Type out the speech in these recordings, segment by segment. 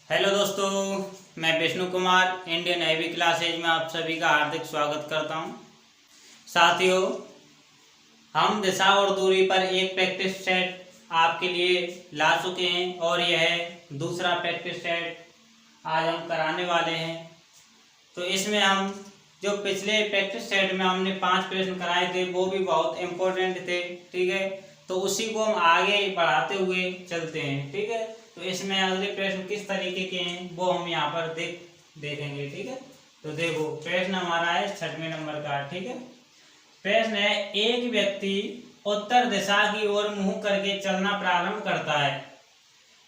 Hello दोस्तों, मैं Vishnu Kumar Indian navy classes में आप सभी का हार्दिक स्वागत करता हूं। साथियों, हम दिशा और दूरी पर एक प्रैक्टिस सेट आपके लिए ला चुके हैं और यह दूसरा प्रैक्टिस सेट आज हम कराने वाले हैं। तो इसमें हम जो पिछले प्रैक्टिस सेट में हमने 5 प्रश्न कराए थे वो भी बहुत इम्पोर्टेंट थे, ठीक है। तो उसी को हम आगे बढ़ाते हुए चलते हैं, ठीक है। तो इसमें अगले प्रश्न किस तरीके के हैं वो हम यहाँ पर देखेंगे, ठीक है। तो देखो, प्रश्न हमारा है 6वें नंबर का, ठीक है। प्रश्न है, एक व्यक्ति उत्तर दिशा की ओर मुंह करके चलना प्रारंभ करता है।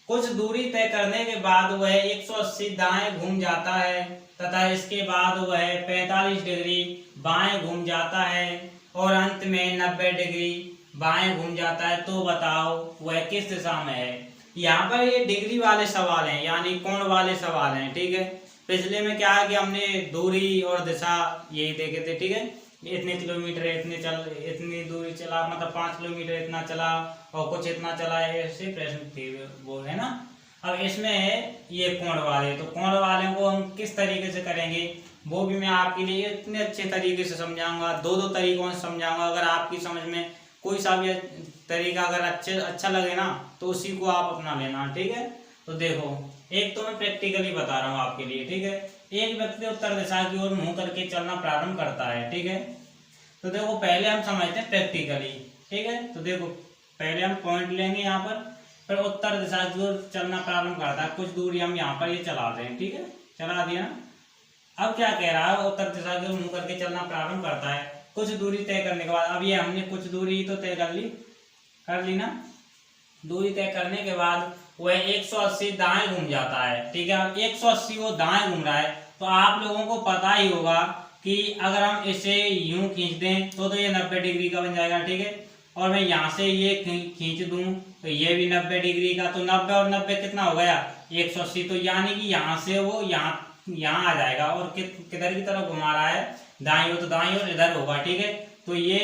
कुछ दूरी तय करने के बाद वह 180 दाएं घूम जाता है तथा इसके बाद वह 45 डिग्री बाएं घूम जाता है और अंत में 90 डिग्री बाएं घूम जाता है। तो बताओ वह किस दिशा में है। यहाँ पर ये डिग्री वाले सवाल हैं, यानी कोण वाले सवाल हैं, ठीक है। पिछले में क्या है कि हमने दूरी और दिशा यही देखे थे, ठीक है। इतने किलोमीटर इतनी दूरी चला, मतलब 5 किलोमीटर इतना चला और कुछ इतना चला, ऐसे प्रश्न थे वो, है ना। अब इसमें ये कोण वाले, तो कोण वाले को हम किस तरीके से करेंगे वो भी मैं आपके लिए इतने अच्छे तरीके से समझाऊंगा। दो तरीकों से समझाऊंगा। अगर आपकी समझ में कोई सा भी तरीका अगर अच्छा लगे ना तो उसी को आप अपना लेना, ठीक है। तो देखो, एक तो मैं प्रैक्टिकली बता रहा हूँ आपके लिए, ठीक है। एक व्यक्ति उत्तर दिशा की ओर मुंह करके चलना प्रारंभ करता है, ठीक है। तो देखो, पहले हम समझते हैं प्रैक्टिकली, ठीक है। तो देखो, पहले हम पॉइंट लेंगे यहाँ पर, फिर उत्तर दिशा की ओर चलना प्रारंभ करता है। कुछ दूरी हम यहाँ पर ये चलाते हैं, ठीक है। चला दिया। अब क्या कह रहा है, उत्तर दिशा की ओर मुंह करके चलना प्रारंभ करता है कुछ दूरी तय करने के बाद। अब ये हमने कुछ दूरी तो तय कर ली ना। दूरी तय करने के बाद वह 180 दाएं घूम जाता है, ठीक है। 180 वो दाएं घूम रहा है, तो आप लोगों को पता ही होगा कि अगर हम इसे यूं खींच दें तो ये 90 डिग्री का बन जाएगा, ठीक है। और मैं यहाँ से ये खींच दूं तो ये भी 90 डिग्री का। तो 90 और 90 कितना हो गया, 180। तो यानी कि यहाँ से वो यहाँ आ जाएगा और किधर की तरफ घुमा रहा है, दाईं ओर, तो दाईं ओर इधर होगा, ठीक है। तो ये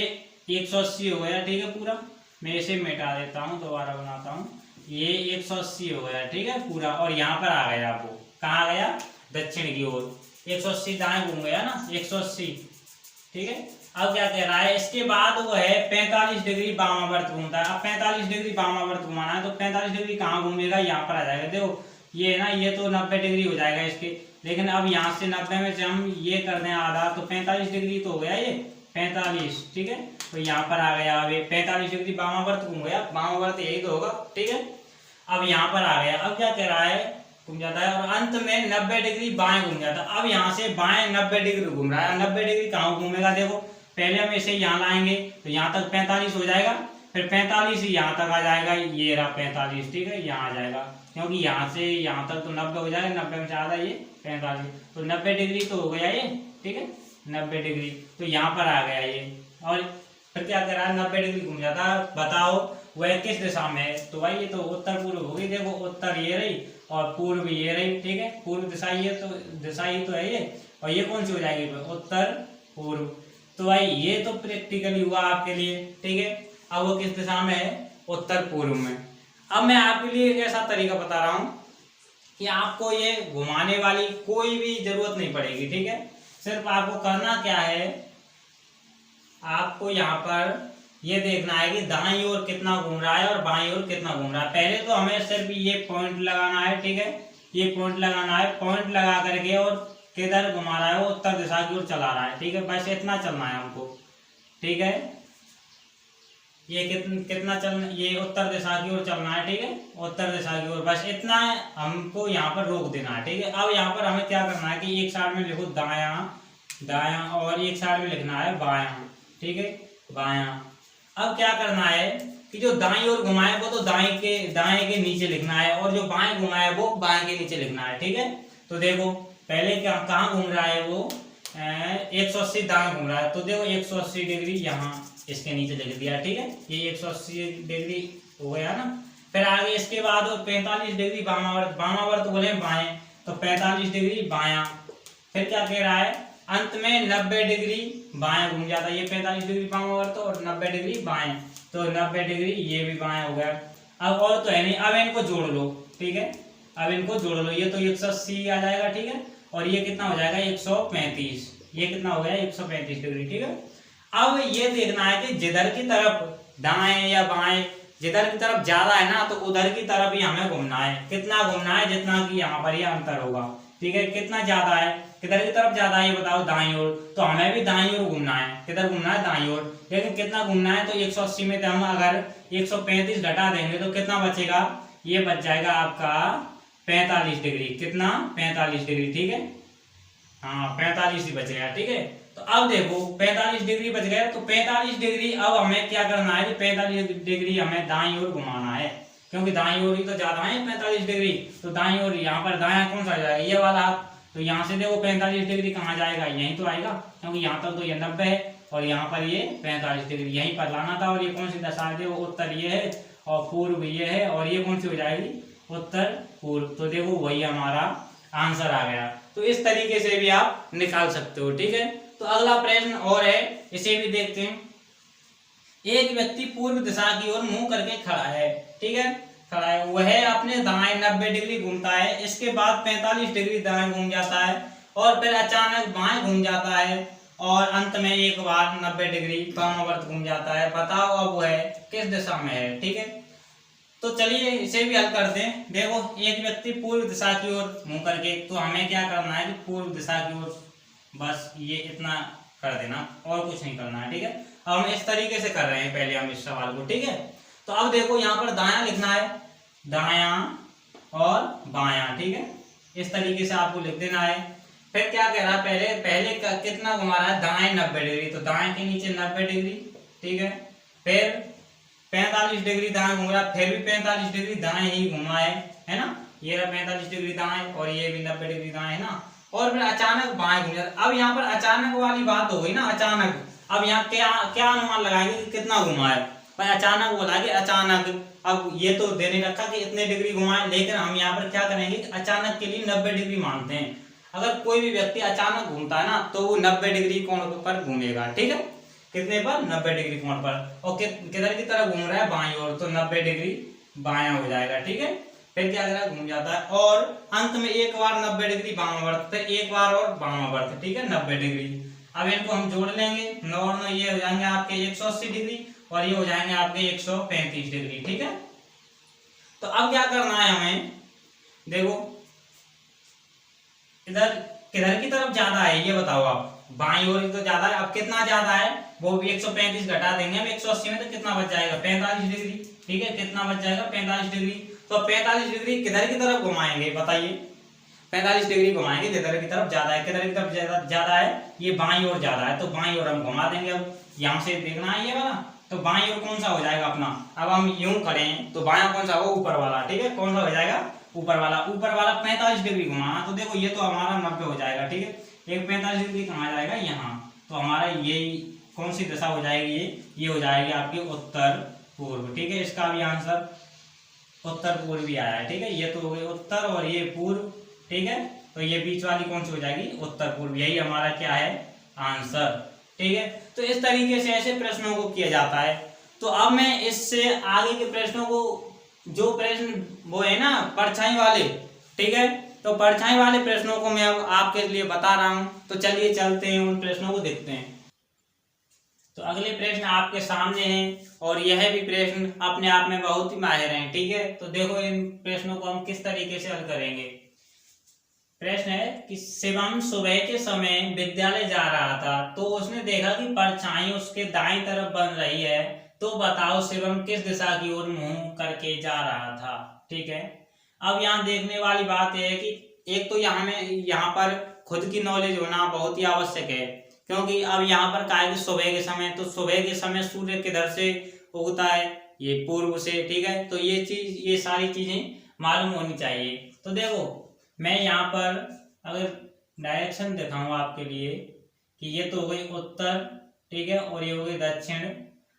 180 हो गया, ठीक है पूरा। मैं इसे मिटा देता हूँ, दोबारा बनाता हूँ। ये 180 हो गया, ठीक है पूरा। और यहाँ पर आ गया, वो कहाँ आ गया, दक्षिण की ओर। 180 दाएं घूम गया ना, 180, ठीक है। अब क्या कह रहा है, इसके बाद वो है 45 डिग्री वामावर्त घूमता है। अब 45 डिग्री वामावर्त घुमाना है तो 45 डिग्री कहाँ घूमेगा, यहाँ पर आ जाएगा। देखो ये ना, ये तो 90 डिग्री हो जाएगा इसके, लेकिन अब यहाँ से 90 में से हम ये कर दें आधा, तो 45 डिग्री तो हो गया ये 45, ठीक है। तो यहाँ पर आ गया, अब 45 डिग्री वामावर्त घूम गया। वामावर्त यही तो होगा, ठीक है। अब यहाँ पर आ गया। अब क्या कह रहा है, घूम जाता है और अंत में 90 डिग्री बाएं घूम जाता है। अब यहाँ से बाएं 90 डिग्री घूम रहा है। 90 डिग्री कहाँ घूमेगा, देखो पहले हम इसे यहाँ लाएंगे तो यहाँ तक 45 हो जाएगा, फिर 45 यहाँ तक आ जाएगा, ये रहा 45, ठीक है। यहाँ आ जाएगा, क्योंकि यहाँ से यहाँ तक तो 90 हो जाएगा, 90 में से आधा ये 45, तो 90 डिग्री तो हो गया ये, ठीक है। 90 डिग्री तो यहाँ पर आ गया ये। और फिर क्या कर रहा है, 90 डिग्री घूम जाता है। बताओ वह किस दिशा में है। तो भाई ये तो उत्तर पूर्व हो गई। देखो, उत्तर ये रही और पूर्व ये रही, ठीक है। पूर्व दिशा ये तो दिशा ही तो है ये, और ये कौन सी हो जाएगी, उत्तर पूर्व। तो भाई ये तो प्रैक्टिकली हुआ आपके लिए, ठीक है। अब वो किस दिशा में है, उत्तर पूर्व में। अब मैं आपके लिए एक ऐसा तरीका बता रहा हूँ कि आपको ये घुमाने वाली कोई भी जरूरत नहीं पड़ेगी, ठीक है। सिर्फ आपको करना क्या है, आपको यहाँ पर ये देखना है कि दाईं ओर कितना घूम रहा है और बाईं ओर कितना घूम रहा है। पहले तो हमें सिर्फ ये पॉइंट लगाना है, ठीक है। ये पॉइंट लगाना है, पॉइंट लगा करके और किधर घुमा रहा है, वो उत्तर दिशा की ओर चला रहा है, ठीक है। बस इतना चलना है हमको, ठीक है। ये कितना चलना, ये उत्तर दिशा की ओर चलना है, ठीक है। उत्तर दिशा की ओर, बस इतना हमको यहाँ पर रोक देना है, ठीक है। अब यहाँ पर हमें क्या करना है कि एक साइड में लिखो दायां दायां और एक साइड में लिखना है बायां, ठीक है, बायां। अब क्या करना है कि जो दाईं ओर घुमाए वो तो दाएं के नीचे लिखना है, और जो बाएं घुमाए वो बाएं के नीचे लिखना है, ठीक है। तो देखो पहले कहाँ घूम रहा है वो, 180 दाएं घूम रहा है। तो देखो 180 डिग्री यहाँ इसके नीचे लिख दिया, ठीक है। ये 180 डिग्री हो गया ना। फिर आगे इसके बाद 45 डिग्री वामावर्त बोले बाएं, तो 45 डिग्री बायां। फिर क्या कह रहा है, अंत में 90 डिग्री बाएं घूम जाता है। ये 45 डिग्री वामावर्त और 90 डिग्री बाएं, तो 90 डिग्री ये भी बाएं हो गया। अब और तो है नहीं, अब इनको जोड़ लो, ठीक है। अब इनको जोड़ लो, ये तो 180 आ जाएगा, ठीक है, और ये कितना हो जाएगा 135, ये कितना हो गया 135 डिग्री, ठीक है। अब ये देखना है कि जिधर की तरफ दाएं या बाएं, जिधर की तरफ ज्यादा है ना तो उधर की तरफ ही हमें घूमना है। कितना घूमना है, जितना कि यहाँ पर ये अंतर होगा, ठीक है। कितना ज्यादा है, किधर की तरफ ज्यादा है ये बताओ, दाईं ओर, तो हमें भी दाईं ओर घूमना है। किधर घूमना है, दाईं ओर। लेकिन कितना घूमना है, तो 180 में हम अगर 135 घटा देंगे तो कितना बचेगा, ये बच जाएगा आपका 45 डिग्री। कितना, 45 डिग्री, ठीक है, हाँ 45 ही बच गया, ठीक है। तो अब देखो 45 डिग्री बच गया, तो 45 डिग्री अब हमें क्या करना है, 45 डिग्री हमें दाईं ओर घुमाना है, क्योंकि दाईं ओर ही तो ज्यादा है 45 डिग्री। तो दाईं ओर, यहाँ पर दायां कौन सा जाएगा, ये वाला हाथ, तो यहाँ से देखो 45 डिग्री कहाँ जाएगा, यहीं तो आएगा, क्योंकि यहाँ तक तो ये 90 है और यहाँ पर ये 45 डिग्री यहीं पर लाना था। और ये कौन सी दशा है, वो उत्तर ये है और पूर्व ये है, और ये कौन सी हो जाएगी, उत्तर पूर्व। तो देखो वही हमारा आंसर आ गया। तो इस तरीके से भी आप निकाल सकते हो, ठीक है। तो अगला प्रश्न और है, इसे भी देखते हैं। एक व्यक्ति पूर्व दिशा की ओर मुंह करके खड़ा है, ठीक है, खड़ा है, वह अपने दाएं 90 डिग्री घूमता है, इसके बाद 45 डिग्री दाएं घूम जाता है और फिर अचानक बाएं घूम जाता है और अंत में एक बार 90 डिग्री वामावर्त घूम जाता है। बताओ अब वह किस दिशा में है, ठीक है। तो चलिए इसे भी हल करते हैं। देखो एक व्यक्ति पूर्व दिशा की ओर मुंह करके, तो हमें क्या करना है कि पूर्व दिशा की ओर, बस ये इतना कर देना और कुछ नहीं करना है, ठीक है। अब हम इस तरीके से कर रहे हैं पहले हम इस सवाल को, ठीक है। तो अब देखो यहाँ पर दायां लिखना है, दायां और बायां, ठीक है, इस तरीके से आपको लिख देना है। फिर क्या कह रहा है, पहले कितना घुमा रहा है, दाएं 90 डिग्री, तो दाएं के नीचे 90 डिग्री, ठीक है। फिर 45 डिग्री दाएं घूम रहा है, फिर भी 45 डिग्री दाएं ही घुमा है ना, ये रहा 45 डिग्री दाएं और ये भी 90 डिग्री दाएं, है ना। और फिर अचानक बाएं घूम जाता। अब यहाँ पर अचानक वाली बात हो गई ना, अचानक। अब यहाँ क्या क्या अनुमान लगाएंगे कि कितना घुमा है, भाई अचानक बोला कि अचानक। अब ये तो देने रखा कि इतने डिग्री घुमाए, लेकिन हम यहाँ पर क्या करेंगे कि अचानक के लिए 90 डिग्री मानते हैं। अगर कोई भी व्यक्ति अचानक घूमता है ना तो वो 90 डिग्री कोण पर घूमेगा, ठीक है, कितने पर, 90 डिग्री कोण पर। और किधर की तरफ घूम रहा है, बाईं ओर, तो 90 डिग्री बायां हो जाएगा, ठीक है। फिर क्या करेगा, घूम जाता है और अंत में एक बार 90 डिग्री वामावर्त, फिर एक बार और वामावर्त, ठीक है, 90 डिग्री। अब इनको हम जोड़ लेंगे, 9 और 9 ये हो जाएंगे आपके 180 डिग्री और ये हो जाएंगे आपके 135 डिग्री, ठीक है। तो अब क्या करना है हमें, देखो इधर किधर की तरफ ज्यादा है ये बताओ आप, बाईं ओर तो ज्यादा है। अब कितना ज्यादा है, वो भी 135 घटा देंगे हम 180 में, तो कितना बच जाएगा, 45 डिग्री, ठीक है, कितना बच जाएगा, 45 डिग्री। तो 45 डिग्री किधर की तरफ घुमाएंगे बताइए, 45 डिग्री घुमाएंगे जिधर की तरफ ज्यादा है। किधर की तरफ ज्यादा है, ये बाईं ओर ज्यादा है, तो बाईं ओर हम घुमा देंगे। अब यहाँ से देखना है ये वाला, तो बाईं ओर कौन सा हो जाएगा अपना, अब हम यूं करें तो बायां कौन सा हो, ऊपर वाला, ठीक है, कौन सा हो जाएगा, ऊपर वाला। ऊपर वाला 45 डिग्री घुमाना, तो देखो ये तो हमारा 90 हो जाएगा, ठीक है। एक 45 डिग्री कहाँ जाएगा, यहाँ, तो हमारा ये कौन सी दशा हो जाएगी, ये हो जाएगी आपकी उत्तर पूर्व, ठीक है। इसका भी आंसर उत्तर पूर्व भी आया है, ठीक है। ये तो हो गई उत्तर और ये पूर्व, ठीक है। तो ये बीच वाली कौन सी हो जाएगी, उत्तर पूर्व, यही हमारा क्या है आंसर, ठीक है। तो इस तरीके से ऐसे प्रश्नों को किया जाता है। तो अब मैं इससे आगे के प्रश्नों को, जो प्रश्न वो है ना परछाई वाले, ठीक है, तो परछाई वाले प्रश्नों को मैं अब आपके लिए बता रहा हूं। तो चलिए चलते हैं उन प्रश्नों को देखते हैं। तो अगले प्रश्न आपके सामने हैं और यह भी प्रश्न अपने आप में बहुत ही माहिर हैं, ठीक है। तो देखो इन प्रश्नों को हम किस तरीके से हल करेंगे। प्रश्न है कि शिवम सुबह के समय विद्यालय जा रहा था, तो उसने देखा कि परछाई उसके दाईं तरफ बन रही है, तो बताओ शिवम किस दिशा की ओर मुंह करके जा रहा था, ठीक है। अब यहाँ देखने वाली बात यह है कि एक तो यहाँ पर खुद की नॉलेज होना बहुत ही आवश्यक है, क्योंकि अब यहाँ पर क्या है कि सुबह के समय, तो सुबह के समय सूर्य किधर से उगता है, ये पूर्व से, ठीक है। तो ये सारी चीजें मालूम होनी चाहिए। तो देखो मैं यहाँ पर अगर डायरेक्शन दिखाऊंगा आपके लिए कि ये तो हो गई उत्तर, ठीक है, और ये हो गई दक्षिण,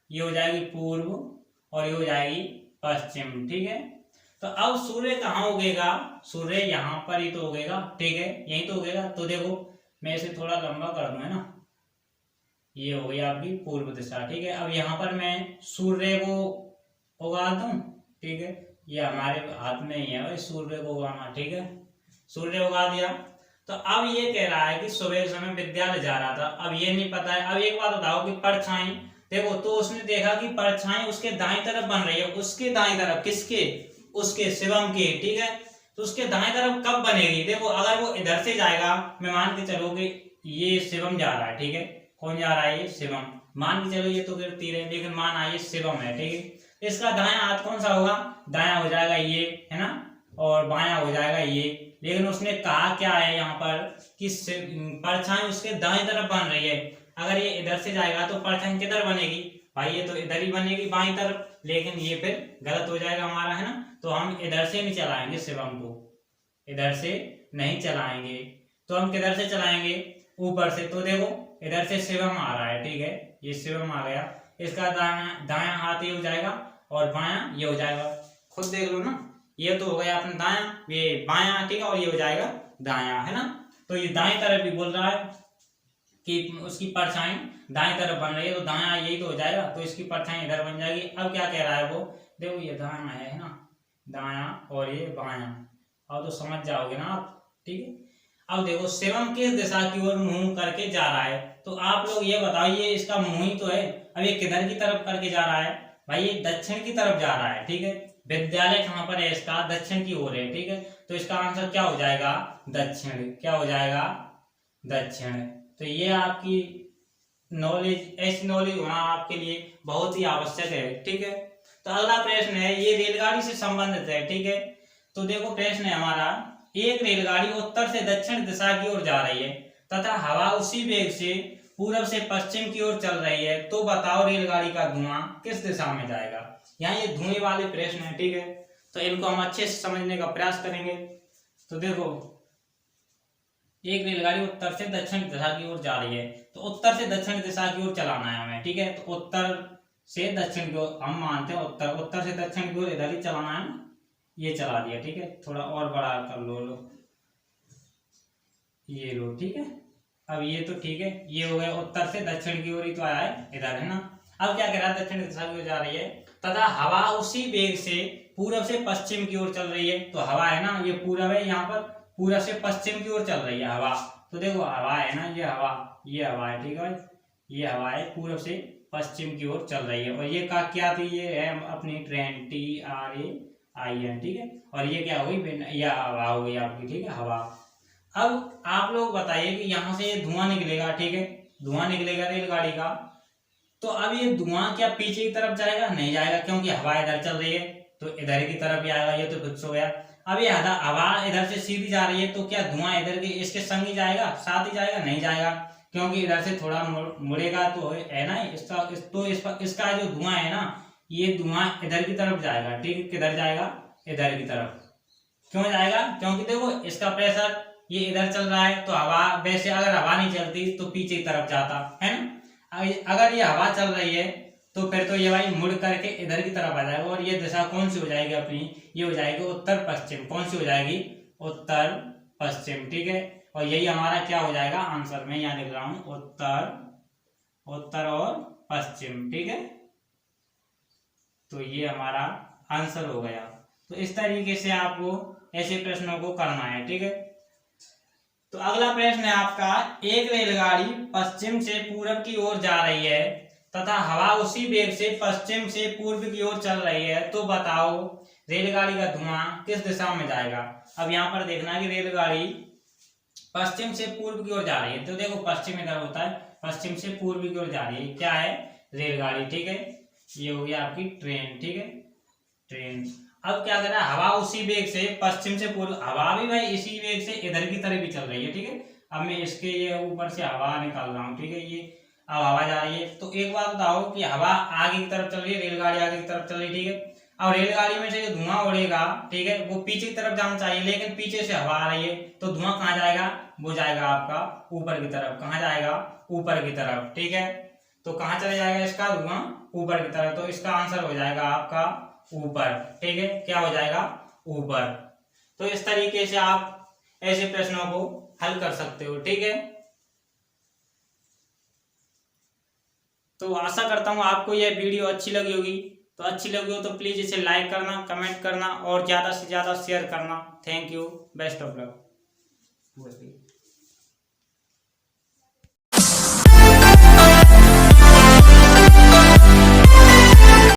ये हो जाएगी पूर्व और ये हो जाएगी पश्चिम, ठीक है। तो अब सूर्य कहाँ उगेगा, सूर्य यहाँ पर ही तो उगेगा, ठीक है, यही तो उगेगा। तो देखो मैं इसे थोड़ा लंबा कर दूं, है ना, ये हो गई आपकी पूर्व दिशा, ठीक है। अब यहाँ पर मैं सूर्य को उगा दूं, ठीक है, ये हमारे हाथ में ही है भाई, सूर्य को उगाना, ठीक है, सूर्य उगा दिया। तो अब ये कह रहा है कि सुबह के समय विद्यालय जा रहा था, अब ये नहीं पता है। अब एक बात बताओ कि परछाई देखो, तो उसने देखा कि परछाई उसके दाएं तरफ बन रही है, उसके दाएं तरफ, किसके, उसके शिवम के, ठीक है। तो उसके दाएं तरफ कब बनेगी, देखो अगर वो इधर से जाएगा, मैं मान के चलो कि ये शिवम जा रहा है, ठीक है, कौन जा रहा है, ये शिवम, मान के चलो ये तो फिर तीर है, लेकिन मान आइए शिवम है, ठीक है। इसका दायां हाथ कौन सा होगा, दायां हो जाएगा ये, है ना, और बायां हो जाएगा ये। लेकिन उसने कहा क्या है यहाँ पर कि परछाई उसके दाएं तरफ बन रही है। अगर ये इधर से जाएगा तो परछाई किधर बनेगी भाई, ये तो इधर ही बनेगी बाईं तरफ, लेकिन ये फिर गलत हो जाएगा हमारा, है ना। तो हम इधर से नहीं चलाएंगे शिवम को, इधर से नहीं चलाएंगे, तो हम किधर से चलाएंगे, ऊपर से। तो देखो इधर से शिवम आ रहा है, ठीक है, ये शिवम आ गया, इसका दायां हाथ ये हो जाएगा और बायां ये हो जाएगा, खुद देख लो ना, ये तो हो गया अपना दायां, ये बायां, ठीक है, और ये हो जाएगा दायां, है ना। तो ये दाएं तरफ भी बोल रहा है कि उसकी परछाई दाएं तरफ बन रही है, तो दायां यही तो हो जाएगा, तो इसकी परछाई इधर बन जाएगी। अब क्या कह रहा है वो, देखो ये दायां है ना, दायां और ये बायां, अब तो समझ जाओगे ना आप, ठीक है। अब देखो शिवम किस दिशा की ओर मुंह करके जा रहा है, तो आप लोग ये बताइए, इसका मुंह ही तो है। अब ये किधर की तरफ करके जा रहा है भाई, ये दक्षिण की तरफ जा रहा है, ठीक है। विद्यालय कहाँ पर है इसका, दक्षिण की ओर है, ठीक है। तो इसका आंसर क्या हो जाएगा, दक्षिण, क्या हो जाएगा, दक्षिण। तो ये आपकी नॉलेज, ऐसी नॉलेज होना आपके लिए बहुत ही आवश्यक है, ठीक है। तो अगला प्रश्न है, ये रेलगाड़ी से संबंधित है, ठीक है। तो देखो प्रश्न है हमारा, एक रेलगाड़ी उत्तर से दक्षिण दिशा की ओर जा रही है तथा हवा उसी वेग से पूर्व से पश्चिम की ओर चल रही है, तो बताओ रेलगाड़ी का धुआं किस दिशा में जाएगा। यहाँ ये धुएं वाले प्रश्न है, ठीक है। तो इनको हम अच्छे से समझने का प्रयास करेंगे। तो देखो एक रेलगाड़ी उत्तर से दक्षिण दिशा की ओर जा रही है, तो उत्तर से दक्षिण दिशा की ओर चलाना है हमें, ठीक है। तो उत्तर से दक्षिण की ओर हम मानते हैं, उत्तर से दक्षिण की ओर इधर ही चलाना है, ये चला दिया, ठीक है। थोड़ा और बड़ा कर लो, ये लो, ठीक है। अब ये तो ठीक है, ये हो गया उत्तर से दक्षिण की ओर ही तो आया है, इधर, है ना। अब क्या कह रहा है, दक्षिण दिशा की ओर जा रही है तथा हवा उसी वेग से पूर्व से पश्चिम की ओर चल रही है। तो हवा है ना, ये पूर्व है, यहाँ पर पूर्व से पश्चिम की ओर चल रही है हवा। तो देखो हवा है ना, ये हवा है, ठीक है, ये हवा है, पूर्व से पश्चिम की ओर चल रही है। और ये का क्या थी, ये है अपनी ट्रेन, TRAIN, ठीक है। और ये क्या हुई, यह हवा हो गई आपकी, ठीक है, हवा। अब आप लोग बताइए कि यहाँ से ये धुआं निकलेगा, ठीक है, धुआं निकलेगा रेलगाड़ी का। तो अब ये धुआं क्या पीछे की तरफ जाएगा, नहीं जाएगा, क्योंकि हवा इधर चल रही है, तो इधर की तरफ ही आएगा, ये तो फिक्स हो गया। अब ये हवा इधर से सीधी जा रही है, तो क्या धुआं इधर के इसके संग ही जाएगा, साथ ही जाएगा, नहीं जाएगा, क्योंकि इधर से थोड़ा मुड़ेगा, तो है ना इसका जो धुआं है ना, ये धुआं इधर की तरफ जाएगा, ठीक, किधर जाएगा, इधर की तरफ। क्यों जाएगा, क्योंकि देखो इसका प्रेशर ये इधर चल रहा है, तो हवा वैसे अगर हवा नहीं चलती तो पीछे की तरफ जाता है ना। अगर ये हवा चल रही है तो फिर तो ये भाई मुड़ करके इधर की तरफ आ जाएगा, और ये दिशा कौन सी हो जाएगी अपनी, ये हो जाएगी उत्तर पश्चिम। कौन सी हो जाएगी, उत्तर पश्चिम, ठीक है। और यही हमारा क्या हो जाएगा आंसर, में यहाँ लिख रहा हूं, उत्तर और पश्चिम, ठीक है। तो ये हमारा आंसर हो गया। तो इस तरीके से आपको ऐसे प्रश्नों को करना है, ठीक है। तो अगला प्रश्न है आपका, एक रेलगाड़ी पश्चिम से पूर्व की ओर जा रही है तथा हवा उसी वेग से पश्चिम से पूर्व की ओर चल रही है, तो बताओ रेलगाड़ी का धुआं किस दिशा में जाएगा। अब यहाँ पर देखना कि रेलगाड़ी पश्चिम से पूर्व की ओर जा रही है, तो देखो पश्चिम इधर होता है, पश्चिम से पूर्व की ओर जा रही है, क्या है, रेलगाड़ी, ठीक है। ये हो गया आपकी ट्रेन, ठीक है, ट्रेन। अब क्या कर रहा है, हवा उसी वेग से पश्चिम से पूर्व, हवा भी भाई इसी वेग से इधर की तरफ भी चल रही है, ठीक है। अब मैं इसके ये ऊपर से हवा निकाल रहा हूँ, ठीक है, ये अब हवा जा रही है। तो एक बात बताओ कि हवा आगे की तरफ चल रही है, रेलगाड़ी आगे की तरफ चल रही है, ठीक है। अब रेलगाड़ी में से जो धुआं उड़ेगा, ठीक है, वो पीछे की तरफ जाना चाहिए, लेकिन पीछे से हवा आ रही है, तो धुआं कहाँ जाएगा, वो जाएगा आपका ऊपर की तरफ। कहाँ जाएगा, ऊपर की तरफ, ठीक है। तो कहाँ चले जाएगा इसका धुआं, ऊपर की तरफ। तो इसका आंसर हो जाएगा आपका ऊपर, ठीक है, क्या हो जाएगा, ऊपर। तो इस तरीके से आप ऐसे प्रश्नों को हल कर सकते हो, ठीक है। तो आशा करता हूं आपको यह वीडियो अच्छी लगी होगी। तो अच्छी लगी हो तो प्लीज़ इसे लाइक करना, कमेंट करना और ज़्यादा से ज़्यादा शेयर करना। Thank you, best of luck.